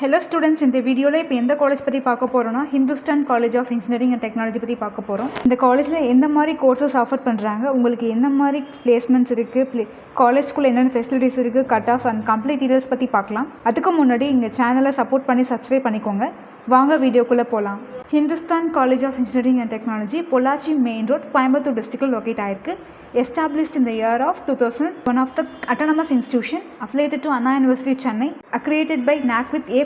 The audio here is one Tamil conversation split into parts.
ஹலோ ஸ்டூடெண்ட்ஸ், இந்த வீடியோவில் இப்போ எந்த காலேஜ் பற்றி பார்க்க போகிறோன்னா Hindustan college of engineering and technology பற்றி பார்க்க போகிறோம். இந்த காலேஜில் எந்த மாதிரி கோர்சஸ் ஆஃபர் பண்ணுறாங்க, உங்களுக்கு எந்த மாதிரி பிளேஸ்மெண்ட்ஸ் இருக்குது, காலேஜ்குள்ளே என்னென்ன ஃபெசிலிட்டிஸ் இருக்குது, cut off and complete details பற்றி பார்க்கலாம். அதுக்கு முன்னாடி எங்கள் சேனலை சப்போர்ட் பண்ணி சப்ஸ்கிரைப் பண்ணிக்கோங்க. வாங்க வீடியோக்குள்ளே போகலாம். Hindustan college of engineering and technology Pollachi main road, Coimbatore டிஸ்ட்ரிக்டில் லொக்கேட் ஆயிருக்கு. Established in the year of 2000, one of the autonomous institution affiliated to Anna University Chennai, accredited by NAC with A++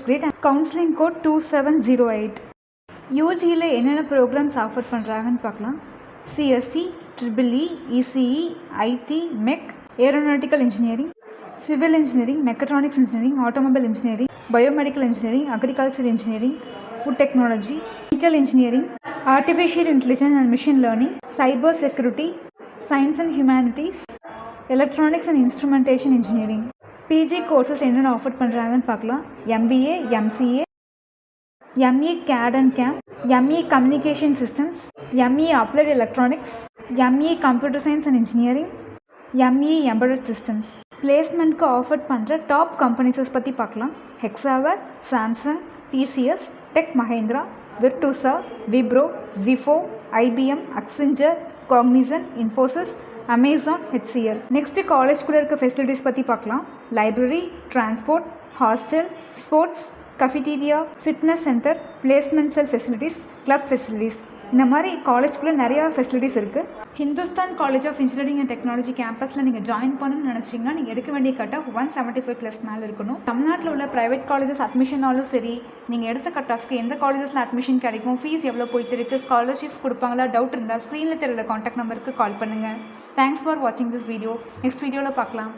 grade and counseling code 2708. UGயில் என்னென்ன ப்ரோக்ராம்ஸ் ஆஃபர் பண்ணுறாங்கன்னு பார்க்கலாம். CSE, EEE, ECE, IT, MEC, Aeronautical Engineering, Civil Engineering, Mechatronics Engineering, Automobile Engineering, Biomedical Engineering, Agriculture Engineering, Food Technology, Chemical Engineering, Artificial Intelligence and Machine Learning, Cyber Security, Science and Humanities, Electronics and Instrumentation Engineering. PG courses என்னென்ன ஆஃபர் பண்ணுறாங்கன்னு பார்க்கலாம். MBA, MCA, ME CAD and CAM, ME Communication Systems, ME Applied Electronics, ME Computer Science and Engineering, ME Embedded Systems. பிளேஸ்மெண்ட்க்கு ஆஃபர் பண்ணுற டாப் கம்பெனிஸஸ் பற்றி பார்க்கலாம். Hexaware, Samsung, TCS, Tech Mahindra, Virtusa, Wipro, Zifo, IBM, Accenture, Cognizant, Infosys, Amazon, HCL. Next காலேஜ்குள்ளே இருக்க ஃபெசிலிட்டிஸ் பற்றி பார்க்கலாம். Library, transport, hostel, sports, cafeteria, fitness centre, placement cell facilities, club facilities, இந்த மாதிரி காலேஜ்குள்ளே நிறையா ஃபெசிலிட்டிஸ் இருக்குது. Hindustan college of engineering and technology கேம்பஸில் நீங்கள் ஜாயின் பண்ணணும்னு நினச்சிங்கன்னா நீங்கள் எடுக்க வேண்டிய கட் ஆஃப் 175+ மேலே இருக்கணும். தமிழ்நாட்டில் உள்ள ப்ரைவேட் காலேஜஸ் அட்மிஷனாலும் சரி, நீங்கள் எடுத்த கட் ஆஃப்க்கு எந்த காலேஜஸில் அட்மிஷன் கிடைக்கும், ஃபீஸ் எவ்வளோ போயிட்டு இருக்குது, ஸ்காலர்ஷிப் கொடுப்பாங்களா, டவுட் இருந்தால் ஸ்க்ரீனில் தெரியல காண்டாக்ட் நம்பருக்கு கால் பண்ணுங்கள். தேங்க்ஸ் ஃபார் வாட்சிங் திஸ் வீடியோ. நெக்ஸ்ட் வீடியோவில் பார்க்கலாம்.